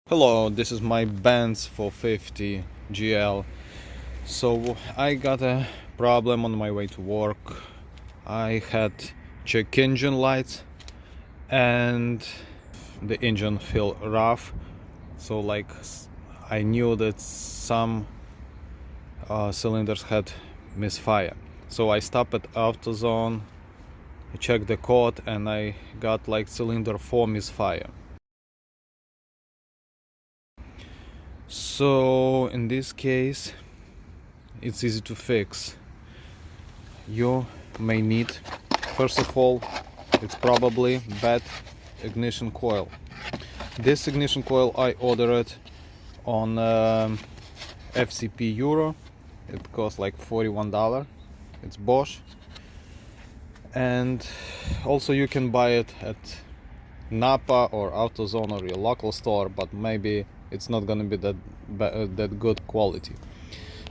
Hello, this is my Benz 450 GL. So I got a problem on my way to work. I had check engine lights and the engine feel rough. So like I knew that some cylinders had misfire. So I stopped at AutoZone, I checked the code, and I got like cylinder 4 misfire. So in this case it's easy to fix. You may need, first of all, it's probably bad ignition coil. This ignition coil I ordered on FCP Euro. It costs like $41. It's Bosch, and also you can buy it at Napa or AutoZone or your local store, but maybe it's not gonna be that good quality.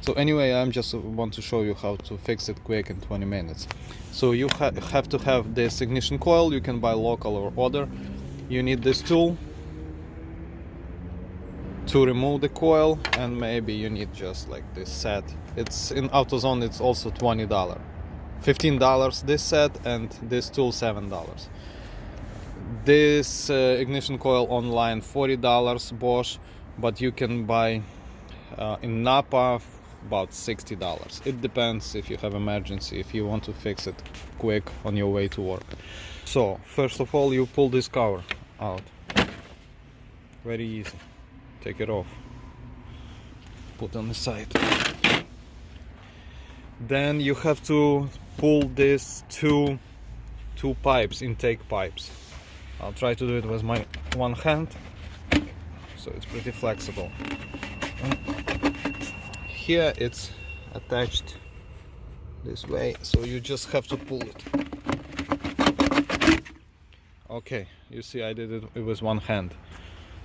So anyway, I'm just want to show you how to fix it quick in 20 minutes. So you have to have this ignition coil. You can buy local or order. You need this tool to remove the coil, and maybe you need just like this set. It's in AutoZone, it's also $20, $15 this set, and this tool $7. This ignition coil online $40 Bosch, but you can buy in Napa about $60. It depends if you have emergency, if you want to fix it quick on your way to work. So first of all, you pull this cover out. Very easy. Take it off, put on the side. Then you have to pull these two pipes, intake pipes. I'll try to do it with my one hand, so it's pretty flexible. Here it's attached this way, so you just have to pull it. Okay, you see I did it with one hand.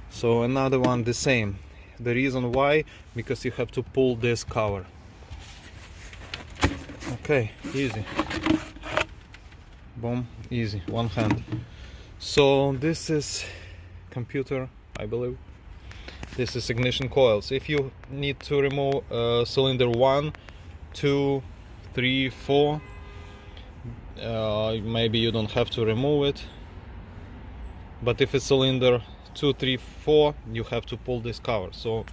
So another one the same. The reason why, because you have to pull this cover. Okay, easy. Boom, easy, one hand. So this is computer, I believe. This is ignition coils. If you need to remove cylinder 1, 2, 3, 4, maybe you don't have to remove it. But if it's cylinder 2, 3, 4, you have to pull this cover. So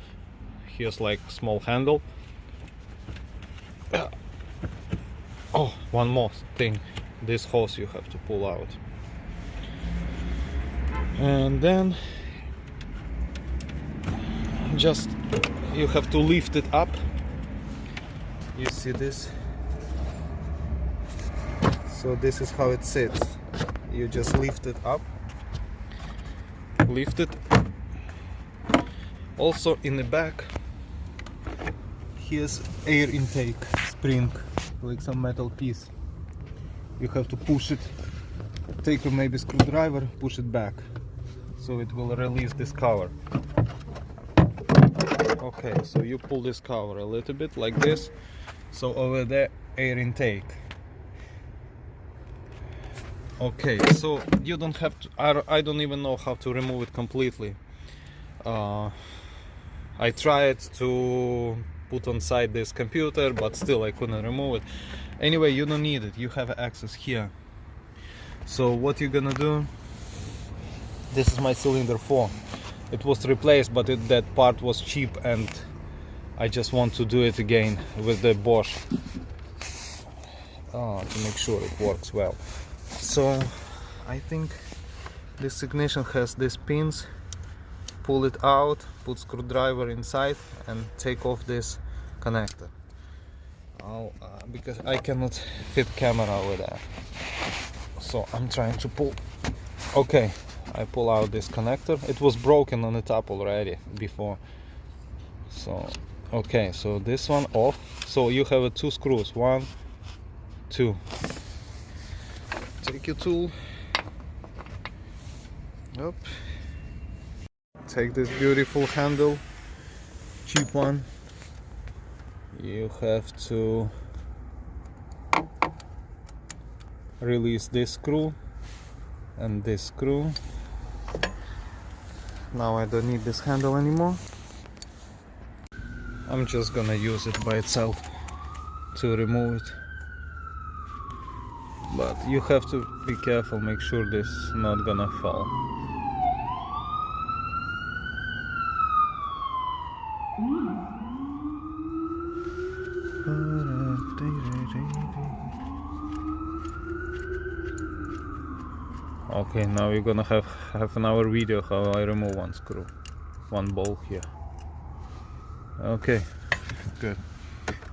here's like small handle. Oh, one more thing. This hose you have to pull out. And then just you have to lift it up. You see this? So this is how it sits. You just lift it up. Lift it. Also in the back, here's air intake spring, like some metal piece. You have to push it, take a maybe screwdriver, push it back, so it will release this cover. Okay, so you pull this cover a little bit like this. So over there, air intake. Okay, so you don't have to, I don't even know how to remove it completely. I tried to put on side this computer, but still I couldn't remove it. Anyway, you don't need it, you have access here. So what you're gonna do, this is my cylinder 4. It was replaced, but that part was cheap, and I just want to do it again with the Bosch to make sure it works well. So I think this ignition has these pins. Pull it out, put screwdriver inside, and take off this connector. Because I cannot fit camera with that, so I'm trying to pull. Okay, I pull out this connector. It was broken on the top already before. So okay, so this one off. So you have two screws, 1, 2. Take your tool. Up. Take this beautiful handle, cheap one. You have to release this screw and this screw. Now I don't need this handle anymore. I'm just gonna use it by itself to remove it. But you have to be careful, make sure this is not gonna fall. Okay, now we're gonna have half an hour video how I remove one screw, one bolt here. Okay, good.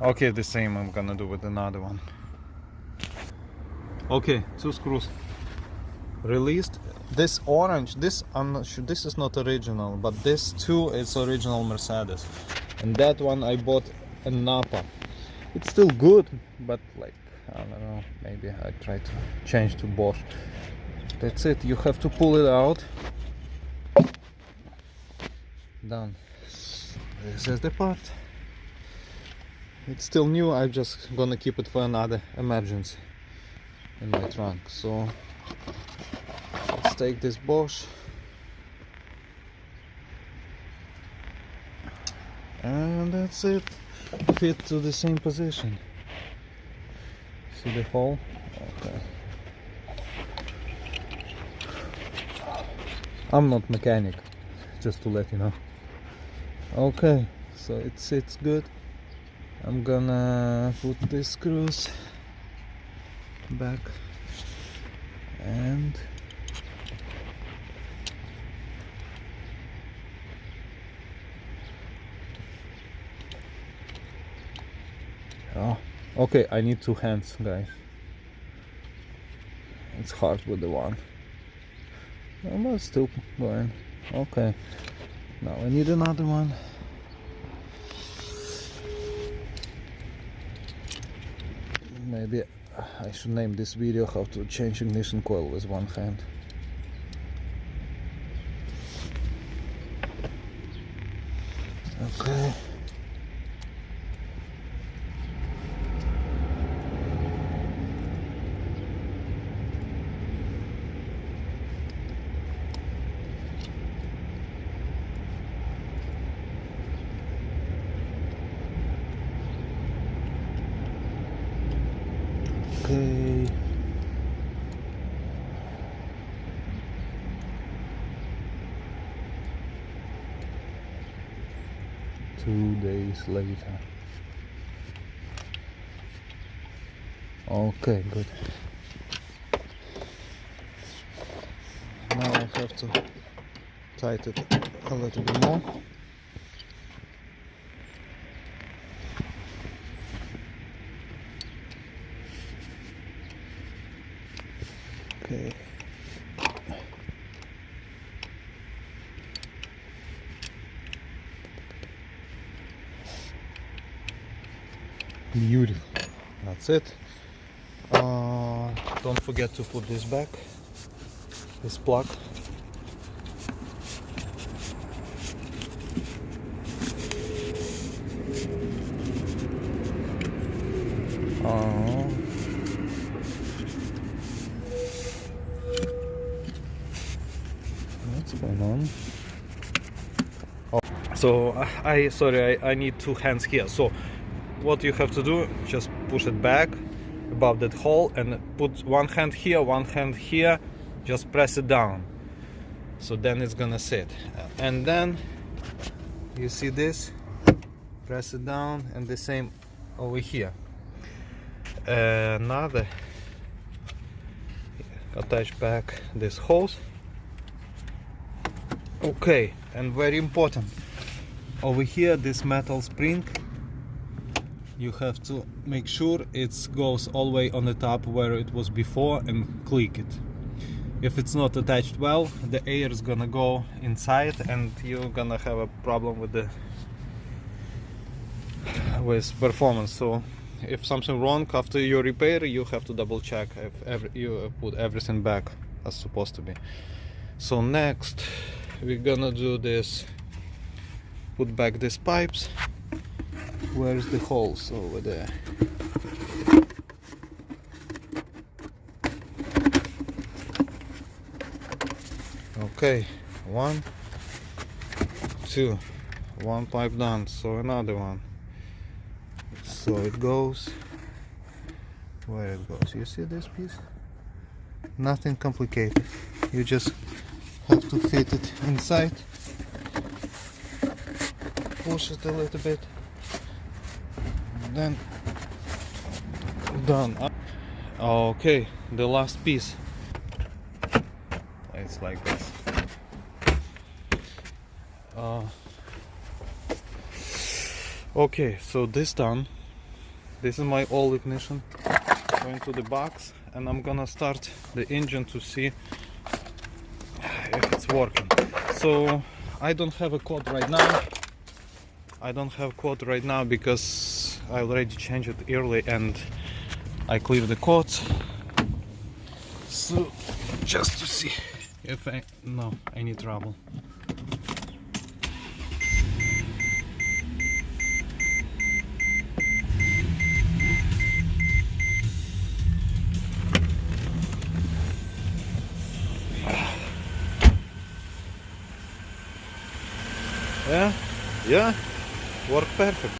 Okay, the same I'm gonna do with another one. Okay, 2 screws released. This orange, this I'm not sure, this is not original, but this too is original Mercedes, and that one I bought in Napa. It's still good, but like, I don't know, maybe I try to change to Bosch. That's it, you have to pull it out. Done. This is the part. It's still new, I'm just gonna keep it for another emergency in my trunk. So let's take this Bosch and that's it. Fit to the same position. See the hole? Okay. I'm not mechanic, just to let you know. Okay, so it sits good. I'm gonna put these screws back and oh, okay, I need 2 hands, guys. It's hard with the one. But still going. Okay, now I need another one. Maybe I should name this video how to change ignition coil with 1 hand. Okay. Okay. Two days later. Okay, good. Now I have to tighten it a little bit more. Okay. Beautiful. That's it. Don't forget to put this back. This plug. What's going on? Oh, so I need 2 hands here. So what you have to do, just push it back above that hole and put 1 hand here, 1 hand here, just press it down, so then it's gonna sit. And then you see this, press it down, and the same over here. Another, attach back this hose. Okay, and very important, over here this metal spring, you have to make sure it goes all the way on the top where it was before and click it. If it's not attached well, the air is gonna go inside and you're gonna have a problem with performance. So if something wrong after your repair, you have to double check if you put everything back as supposed to be. So next we're gonna do this, put back these pipes. Where's the holes? Over there. Okay, 1, 2. One pipe done, so another one. So it goes where it goes. You see this piece? Nothing complicated. You just have to fit it inside, push it a little bit, then done. Okay, the last piece. It's like this. Okay, so this done. This is my old ignition. Going to the box, and I'm gonna start the engine to see if it's working. So I don't have a code right now. I don't have code right now because I already changed it early and I cleared the codes. So just to see if any trouble. Yeah, work perfect.